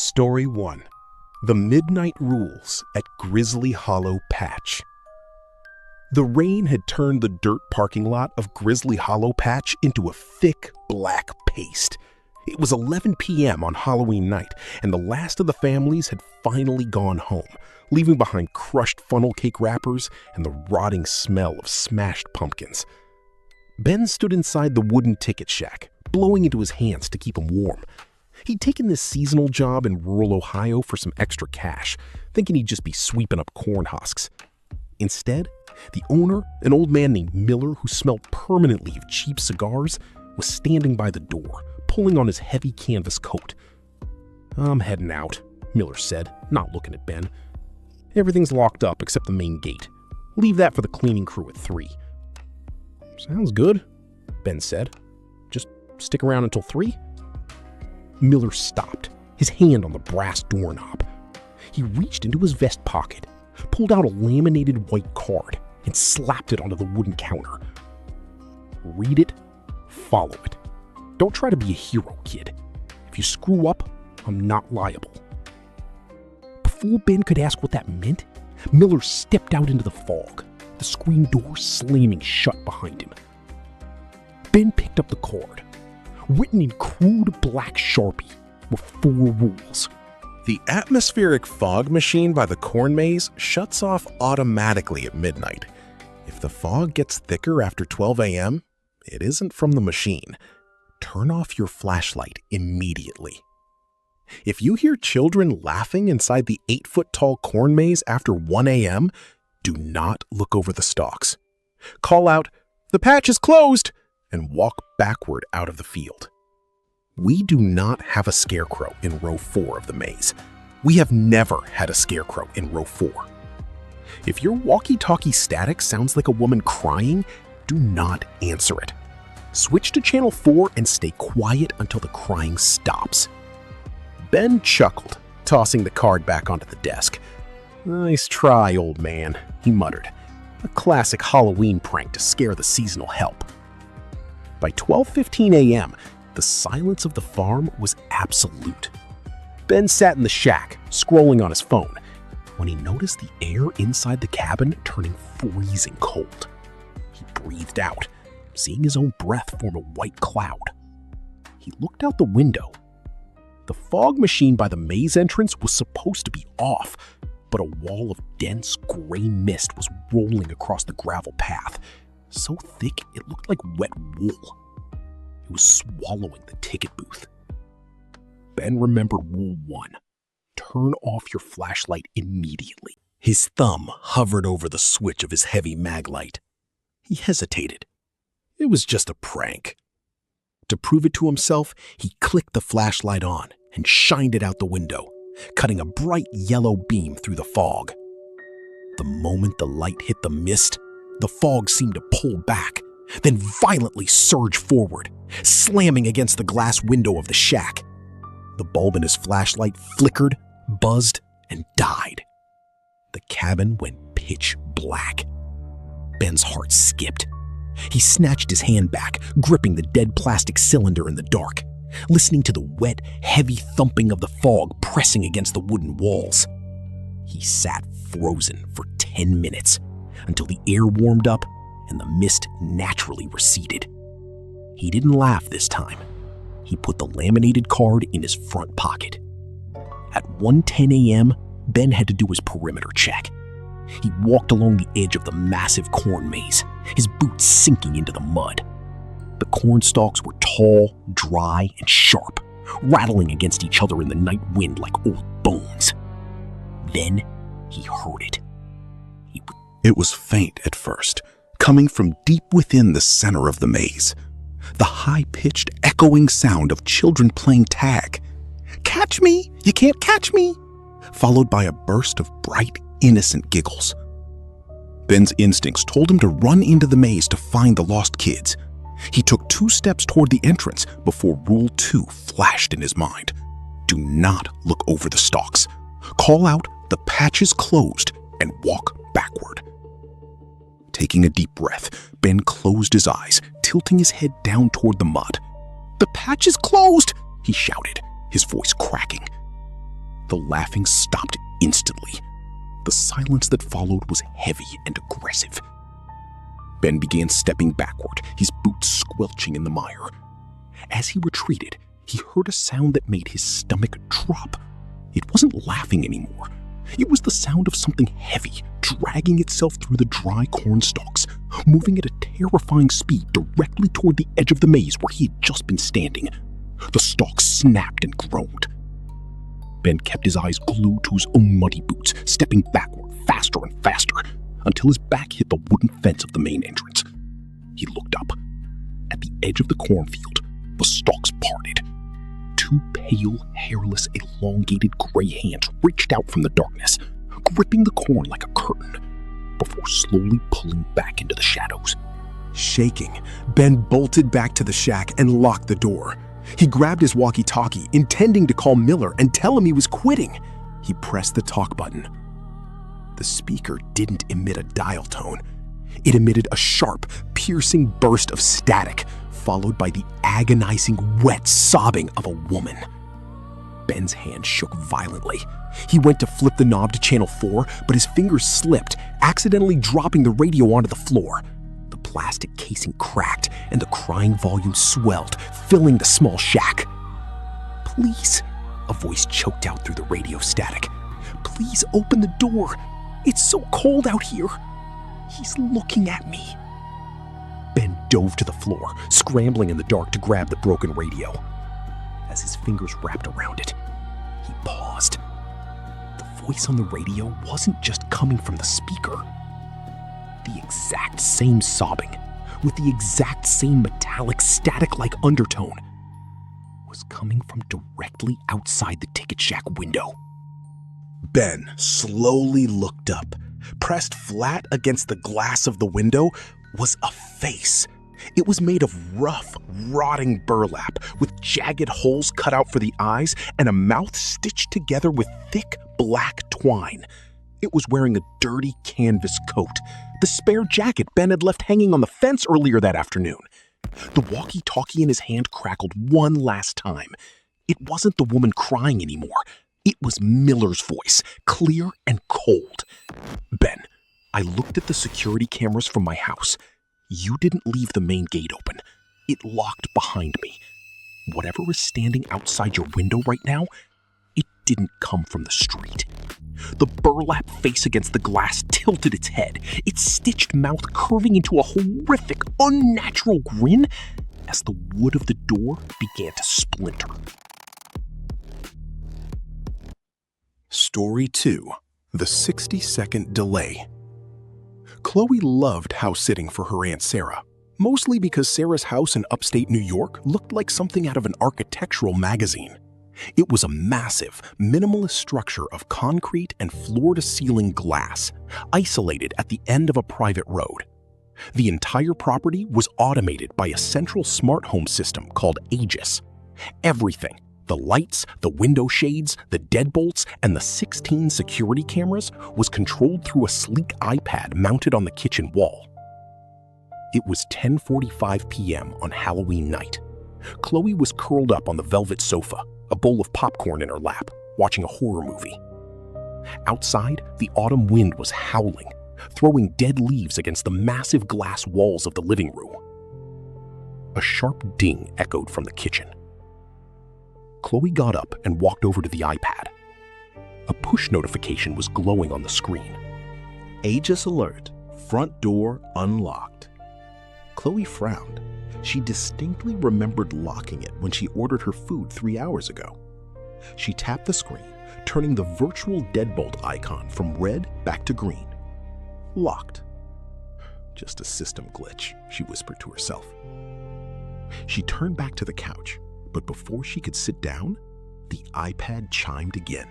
Story 1. The Midnight Rules at Grizzly Hollow Patch. The rain had turned the dirt parking lot of Grizzly Hollow Patch into a thick, black paste. It was 11 p.m. on Halloween night, and the last of the families had finally gone home, leaving behind crushed funnel cake wrappers and the rotting smell of smashed pumpkins. Ben stood inside the wooden ticket shack, blowing into his hands to keep him warm. He'd taken this seasonal job in rural Ohio for some extra cash, thinking he'd just be sweeping up corn husks. Instead, the owner, an old man named Miller who smelled permanently of cheap cigars, was standing by the door, pulling on his heavy canvas coat. "I'm heading out," Miller said, not looking at Ben. "Everything's locked up except the main gate. Leave that for the cleaning crew at 3. "Sounds good," Ben said. "Just stick around until 3? Miller stopped, his hand on the brass doorknob. He reached into his vest pocket, pulled out a laminated white card, and slapped it onto the wooden counter. "Read it, follow it. Don't try to be a hero, kid. If you screw up, I'm not liable." Before Ben could ask what that meant, Miller stepped out into the fog, the screen door slamming shut behind him. Ben picked up the card. Written in crude black Sharpie were 4 rules. The atmospheric fog machine by the corn maze shuts off automatically at midnight. If the fog gets thicker after 12 a.m., it isn't from the machine. Turn off your flashlight immediately. If you hear children laughing inside the 8-foot-tall corn maze after 1 a.m., do not look over the stalks. Call out, "The patch is closed!" and walk backward out of the field. We do not have a scarecrow in row 4 of the maze. We have never had a scarecrow in row 4. If your walkie-talkie static sounds like a woman crying, do not answer it. Switch to channel 4 and stay quiet until the crying stops. Ben chuckled, tossing the card back onto the desk. "Nice try, old man," he muttered. "A classic Halloween prank to scare the seasonal help." By 12:15 a.m., the silence of the farm was absolute. Ben sat in the shack, scrolling on his phone, when he noticed the air inside the cabin turning freezing cold. He breathed out, seeing his own breath form a white cloud. He looked out the window. The fog machine by the maze entrance was supposed to be off, but a wall of dense gray mist was rolling across the gravel path, so thick it looked like wet wool. It was swallowing the ticket booth. Ben remembered Rule 1. Turn off your flashlight immediately. His thumb hovered over the switch of his heavy mag light. He hesitated. It was just a prank. To prove it to himself, he clicked the flashlight on and shined it out the window, cutting a bright yellow beam through the fog. The moment the light hit the mist, the fog seemed to pull back, then violently surge forward, slamming against the glass window of the shack. The bulb in his flashlight flickered, buzzed, and died. The cabin went pitch black. Ben's heart skipped. He snatched his hand back, gripping the dead plastic cylinder in the dark, listening to the wet, heavy thumping of the fog pressing against the wooden walls. He sat frozen for 10 minutes until the air warmed up and the mist naturally receded. He didn't laugh this time. He put the laminated card in his front pocket. At 1:10 a.m., Ben had to do his perimeter check. He walked along the edge of the massive corn maze, his boots sinking into the mud. The corn stalks were tall, dry, and sharp, rattling against each other in the night wind like old bones. Then he heard it. It was faint at first, coming from deep within the center of the maze. The high-pitched, echoing sound of children playing tag. "Catch me! You can't catch me!" Followed by a burst of bright, innocent giggles. Ben's instincts told him to run into the maze to find the lost kids. He took 2 steps toward the entrance before Rule 2 flashed in his mind. Do not look over the stalks. Call out, "The patch is closed," and walk backward. Taking a deep breath, Ben closed his eyes, tilting his head down toward the mud. "The patch is closed!" he shouted, his voice cracking. The laughing stopped instantly. The silence that followed was heavy and aggressive. Ben began stepping backward, his boots squelching in the mire. As he retreated, he heard a sound that made his stomach drop. It wasn't laughing anymore. It was the sound of something heavy, dragging itself through the dry corn stalks, moving at a terrifying speed directly toward the edge of the maze where he had just been standing. The stalks snapped and groaned. Ben kept his eyes glued to his own muddy boots, stepping backward faster and faster, until his back hit the wooden fence of the main entrance. He looked up. At the edge of the cornfield, the stalks parted. Two pale, hairless, elongated gray hands reached out from the darkness, gripping the corn like a curtain, before slowly pulling back into the shadows. Shaking, Ben bolted back to the shack and locked the door. He grabbed his walkie-talkie, intending to call Miller and tell him he was quitting. He pressed the talk button. The speaker didn't emit a dial tone. It emitted a sharp, piercing burst of static, followed by the agonizing, wet sobbing of a woman. Ben's hand shook violently. He went to flip the knob to channel 4, but his fingers slipped, accidentally dropping the radio onto the floor. The plastic casing cracked, and the crying volume swelled, filling the small shack. "Please," a voice choked out through the radio static. "Please open the door. It's so cold out here. He's looking at me." Ben dove to the floor, scrambling in the dark to grab the broken radio. As his fingers wrapped around it, he paused. The voice on the radio wasn't just coming from the speaker. The exact same sobbing, with the exact same metallic, static-like undertone, was coming from directly outside the ticket shack window. Ben slowly looked up. Pressed flat against the glass of the window was a face. It was made of rough, rotting burlap, with jagged holes cut out for the eyes and a mouth stitched together with thick black twine. It was wearing a dirty canvas coat, the spare jacket Ben had left hanging on the fence earlier that afternoon. The walkie-talkie in his hand crackled one last time. It wasn't the woman crying anymore. It was Miller's voice, clear and cold. "Ben, I looked at the security cameras from my house. You didn't leave the main gate open. It locked behind me. Whatever is standing outside your window right now, it didn't come from the street." The burlap face against the glass tilted its head, its stitched mouth curving into a horrific, unnatural grin as the wood of the door began to splinter. Story 2. The 60-second delay. Chloe loved house-sitting for her Aunt Sarah, mostly because Sarah's house in upstate New York looked like something out of an architectural magazine. It was a massive, minimalist structure of concrete and floor-to-ceiling glass, isolated at the end of a private road. The entire property was automated by a central smart home system called Aegis. Everything, the lights, the window shades, the deadbolts, and the 16 security cameras, was controlled through a sleek iPad mounted on the kitchen wall. It was 10:45 p.m. on Halloween night. Chloe was curled up on the velvet sofa, a bowl of popcorn in her lap, watching a horror movie. Outside, the autumn wind was howling, throwing dead leaves against the massive glass walls of the living room. A sharp ding echoed from the kitchen. Chloe got up and walked over to the iPad. A push notification was glowing on the screen. "Aegis alert, front door unlocked." Chloe frowned. She distinctly remembered locking it when she ordered her food 3 hours ago. She tapped the screen, turning the virtual deadbolt icon from red back to green. Locked. "Just a system glitch," she whispered to herself. She turned back to the couch, but before she could sit down, the iPad chimed again.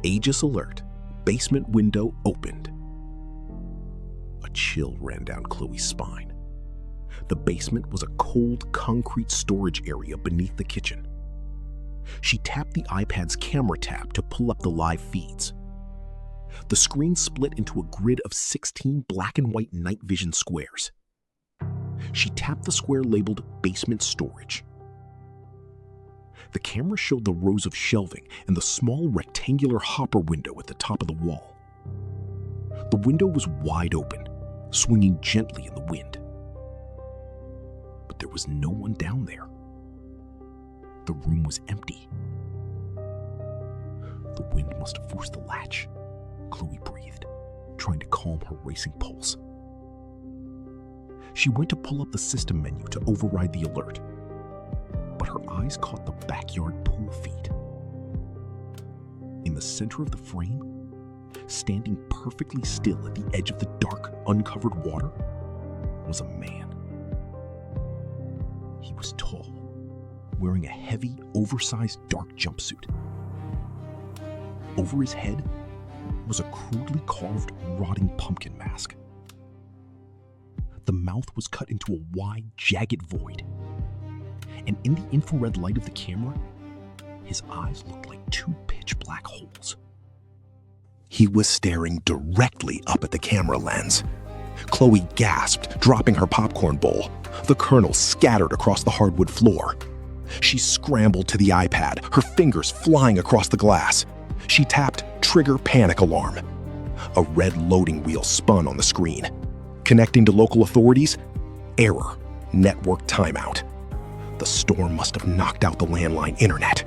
"Aegis alert, basement window opened." A chill ran down Chloe's spine. The basement was a cold concrete storage area beneath the kitchen. She tapped the iPad's camera tab to pull up the live feeds. The screen split into a grid of 16 black and white night vision squares. She tapped the square labeled basement storage. The camera showed the rows of shelving and the small rectangular hopper window at the top of the wall. The window was wide open, swinging gently in the wind. But there was no one down there. The room was empty. The wind must have forced the latch, Chloe breathed, trying to calm her racing pulse. She went to pull up the system menu to override the alert, but her eyes caught the backyard pool feed. In the center of the frame, standing perfectly still at the edge of the dark, uncovered water, was a man. He was tall, wearing a heavy, oversized dark jumpsuit. Over his head was a crudely carved, rotting pumpkin mask. The mouth was cut into a wide, jagged void, and in the infrared light of the camera, his eyes looked like two pitch-black holes. He was staring directly up at the camera lens. Chloe gasped, dropping her popcorn bowl. The kernels scattered across the hardwood floor. She scrambled to the iPad, her fingers flying across the glass. She tapped Trigger Panic Alarm. A red loading wheel spun on the screen. Connecting to local authorities? Error. Network timeout. The storm must have knocked out the landline internet.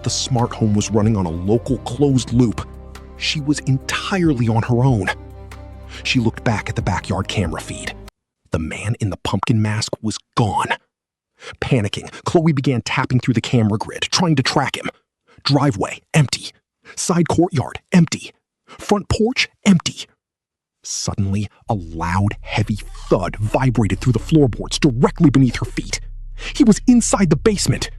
The smart home was running on a local closed loop. She was entirely on her own. She looked back at the backyard camera feed. The man in the pumpkin mask was gone. Panicking, Chloe began tapping through the camera grid, trying to track him. Driveway, empty. Side courtyard, empty. Front porch, empty. Suddenly, a loud, heavy thud vibrated through the floorboards directly beneath her feet. He was inside the basement.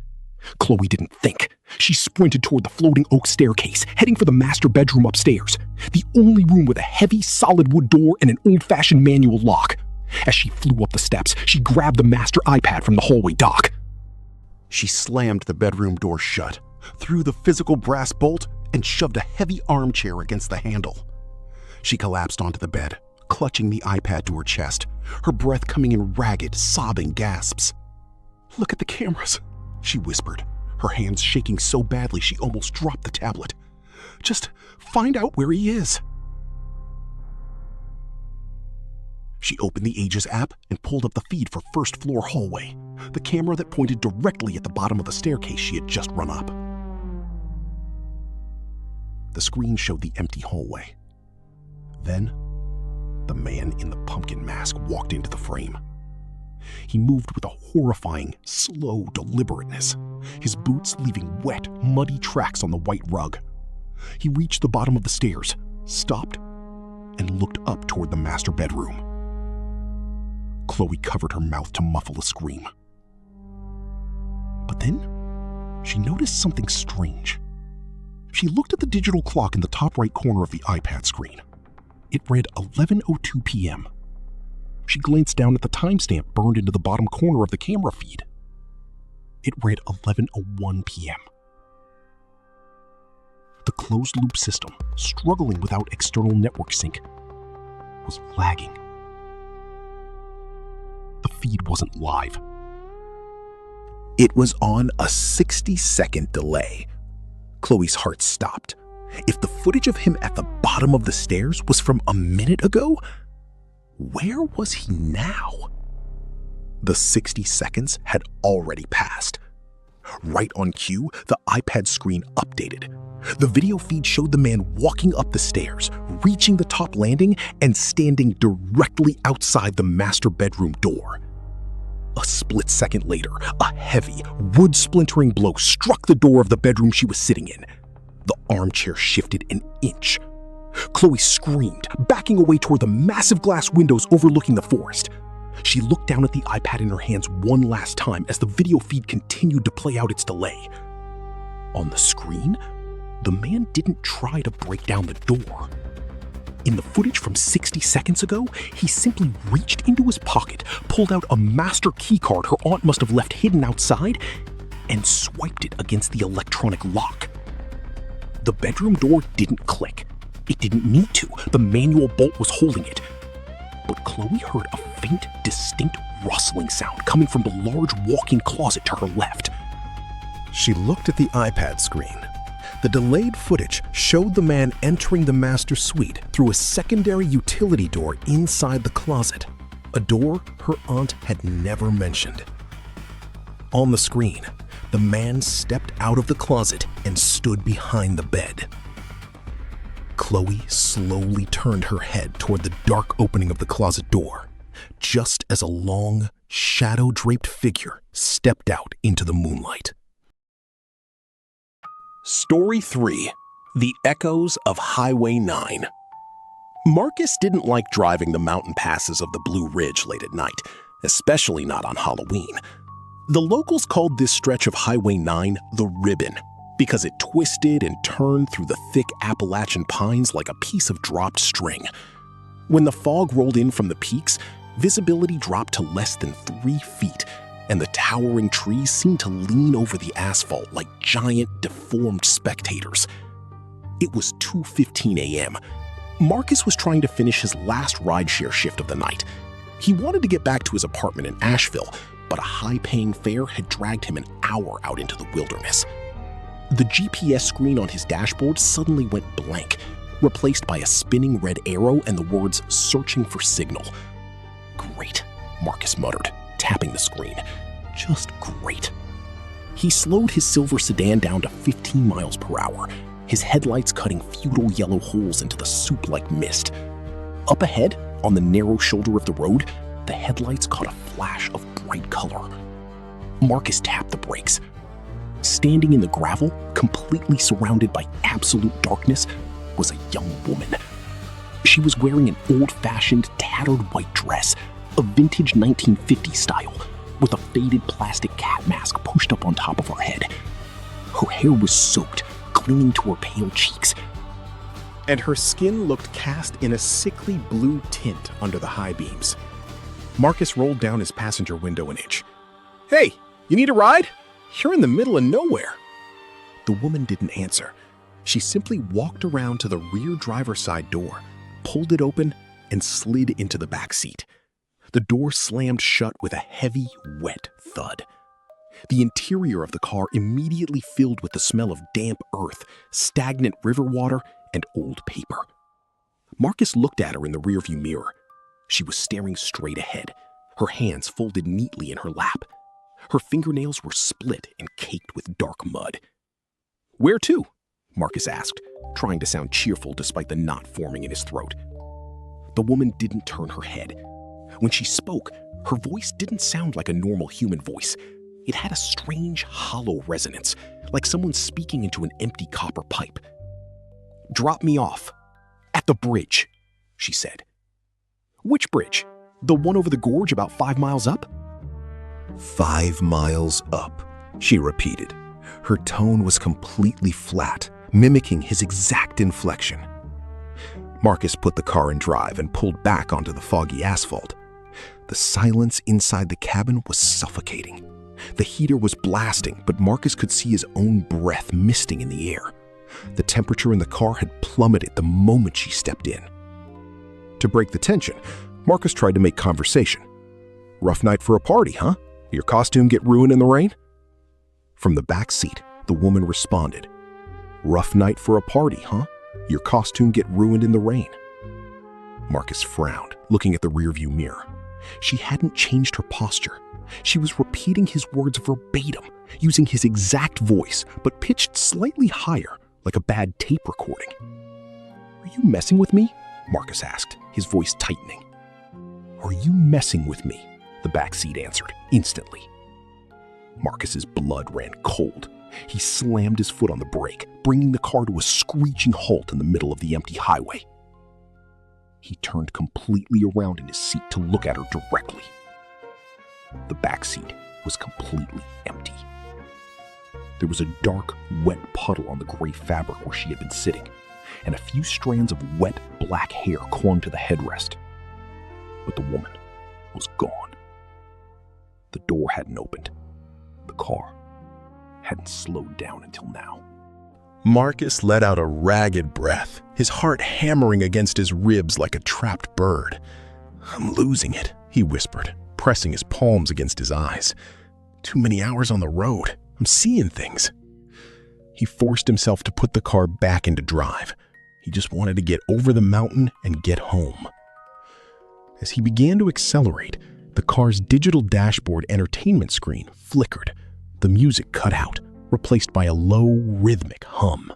Chloe didn't think. She sprinted toward the floating oak staircase, heading for the master bedroom upstairs, the only room with a heavy, solid wood door and an old-fashioned manual lock. As she flew up the steps, she grabbed the master iPad from the hallway dock. She slammed the bedroom door shut, threw the physical brass bolt, and shoved a heavy armchair against the handle. She collapsed onto the bed, clutching the iPad to her chest, her breath coming in ragged, sobbing gasps. "Look at the cameras," she whispered, her hands shaking so badly she almost dropped the tablet. "Just find out where he is." She opened the Aegis app and pulled up the feed for first floor hallway, the camera that pointed directly at the bottom of the staircase she had just run up. The screen showed the empty hallway. Then, the man in the pumpkin mask walked into the frame. He moved with a horrifying, slow deliberateness, his boots leaving wet, muddy tracks on the white rug. He reached the bottom of the stairs, stopped, and looked up toward the master bedroom. Chloe covered her mouth to muffle a scream. But then, she noticed something strange. She looked at the digital clock in the top right corner of the iPad screen. It read 11:02 p.m. She glanced down at the timestamp burned into the bottom corner of the camera feed. It read 11:01 p.m. The closed-loop system, struggling without external network sync, was lagging. The feed wasn't live. It was on a 60-second delay. Chloe's heart stopped. If the footage of him at the bottom of the stairs was from a minute ago, where was he now? The 60 seconds had already passed. Right on cue, the iPad screen updated. The video feed showed the man walking up the stairs, reaching the top landing, and standing directly outside the master bedroom door. A split second later, a heavy, wood-splintering blow struck the door of the bedroom she was sitting in. The armchair shifted an inch. Chloe screamed, backing away toward the massive glass windows overlooking the forest. She looked down at the iPad in her hands one last time as the video feed continued to play out its delay. On the screen, the man didn't try to break down the door. In the footage from 60 seconds ago, he simply reached into his pocket, pulled out a master keycard her aunt must have left hidden outside, and swiped it against the electronic lock. The bedroom door didn't click. It didn't need to. The manual bolt was holding it. But Chloe heard a faint, distinct rustling sound coming from the large walk-in closet to her left. She looked at the iPad screen. The delayed footage showed the man entering the master suite through a secondary utility door inside the closet, a door her aunt had never mentioned. On the screen, the man stepped out of the closet and stood behind the bed. Chloe slowly turned her head toward the dark opening of the closet door, just as a long, shadow-draped figure stepped out into the moonlight. Story 3. The Echoes of Highway 9. Marcus didn't like driving the mountain passes of the Blue Ridge late at night, especially not on Halloween. The locals called this stretch of Highway 9 the Ribbon because it twisted and turned through the thick Appalachian pines like a piece of dropped string. When the fog rolled in from the peaks, visibility dropped to less than 3 feet, and the towering trees seemed to lean over the asphalt like giant, deformed spectators. It was 2:15 a.m. Marcus was trying to finish his last rideshare shift of the night. He wanted to get back to his apartment in Asheville, but a high-paying fare had dragged him an hour out into the wilderness. The GPS screen on his dashboard suddenly went blank, replaced by a spinning red arrow and the words "searching for signal." "Great," Marcus muttered, tapping the screen. "Just great." He slowed his silver sedan down to 15 miles per hour, his headlights cutting futile yellow holes into the soup-like mist. Up ahead, on the narrow shoulder of the road, the headlights caught a flash of bright color. Marcus tapped the brakes. Standing in the gravel, completely surrounded by absolute darkness, was a young woman. She was wearing an old-fashioned, tattered white dress, a vintage 1950s style, with a faded plastic cat mask pushed up on top of her head. Her hair was soaked, clinging to her pale cheeks, and her skin looked cast in a sickly blue tint under the high beams. Marcus rolled down his passenger window an inch. "Hey, you need a ride? You're in the middle of nowhere." The woman didn't answer. She simply walked around to the rear driver's side door, pulled it open, and slid into the back seat. The door slammed shut with a heavy, wet thud. The interior of the car immediately filled with the smell of damp earth, stagnant river water, and old paper. Marcus looked at her in the rearview mirror. She was staring straight ahead, her hands folded neatly in her lap. Her fingernails were split and caked with dark mud. "Where to?" Marcus asked, trying to sound cheerful despite the knot forming in his throat. The woman didn't turn her head. When she spoke, her voice didn't sound like a normal human voice. It had a strange, hollow resonance, like someone speaking into an empty copper pipe. "Drop me off. At the bridge," she said. "Which bridge? The one over the gorge about 5 miles up?" "5 miles up," she repeated. Her tone was completely flat, mimicking his exact inflection. Marcus put the car in drive and pulled back onto the foggy asphalt. The silence inside the cabin was suffocating. The heater was blasting, but Marcus could see his own breath misting in the air. The temperature in the car had plummeted the moment she stepped in. To break the tension, Marcus tried to make conversation. "Rough night for a party, huh? Your costume get ruined in the rain?" From the back seat, the woman responded, "Rough night for a party, huh? Your costume get ruined in the rain." Marcus frowned, looking at the rearview mirror. She hadn't changed her posture. She was repeating his words verbatim, using his exact voice, but pitched slightly higher, like a bad tape recording. "Are you messing with me?" Marcus asked, his voice tightening. "Are you messing with me?" the backseat answered, instantly. Marcus's blood ran cold. He slammed his foot on the brake, bringing the car to a screeching halt in the middle of the empty highway. He turned completely around in his seat to look at her directly. The backseat was completely empty. There was a dark, wet puddle on the gray fabric where she had been sitting, and a few strands of wet, black hair clung to the headrest. But the woman was gone. The door hadn't opened. The car hadn't slowed down until now. Marcus let out a ragged breath, his heart hammering against his ribs like a trapped bird. "I'm losing it," he whispered, pressing his palms against his eyes. "Too many hours on the road. I'm seeing things. He forced himself to put the car back into drive. He just wanted to get over the mountain and get home. As he began to accelerate, the car's digital dashboard entertainment screen flickered. The music cut out, replaced by a low, rhythmic hum.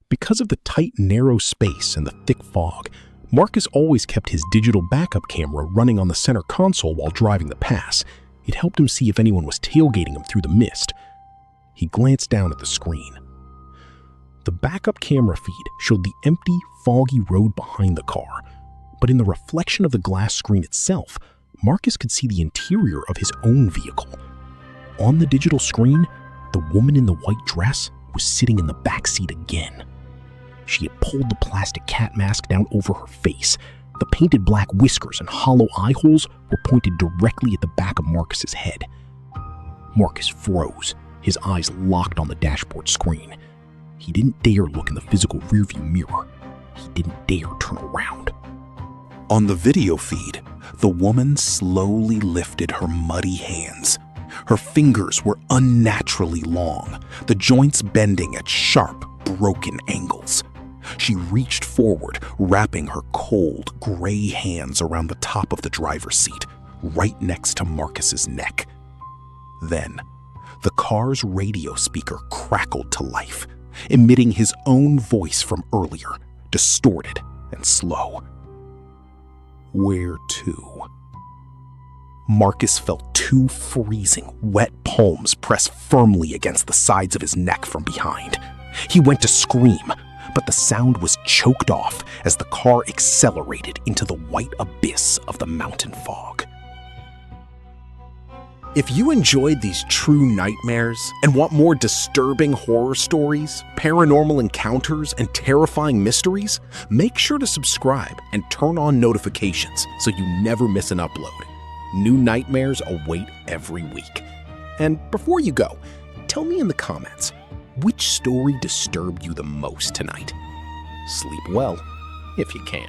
Because of the tight, narrow space and the thick fog, Marcus always kept his digital backup camera running on the center console while driving the pass. It helped him see if anyone was tailgating him through the mist. He glanced down at the screen. The backup camera feed showed the empty, foggy road behind the car, but in the reflection of the glass screen itself, Marcus could see the interior of his own vehicle. On the digital screen, the woman in the white dress was sitting in the back seat again. She had pulled the plastic cat mask down over her face. The painted black whiskers and hollow eye holes were pointed directly at the back of Marcus's head. Marcus froze, his eyes locked on the dashboard screen. He didn't dare look in the physical rearview mirror. He didn't dare turn around. On the video feed, the woman slowly lifted her muddy hands. Her fingers were unnaturally long, the joints bending at sharp, broken angles. She reached forward, wrapping her cold, gray hands around the top of the driver's seat, right next to Marcus's neck. Then, the car's radio speaker crackled to life, emitting his own voice from earlier, distorted and slow. "Where to?" Marcus felt two freezing, wet palms press firmly against the sides of his neck from behind. He went to scream, but the sound was choked off as the car accelerated into the white abyss of the mountain fog. If you enjoyed these true nightmares and want more disturbing horror stories, paranormal encounters, and terrifying mysteries, make sure to subscribe and turn on notifications so you never miss an upload. New nightmares await every week. And before you go, tell me in the comments, which story disturbed you the most tonight? Sleep well, if you can.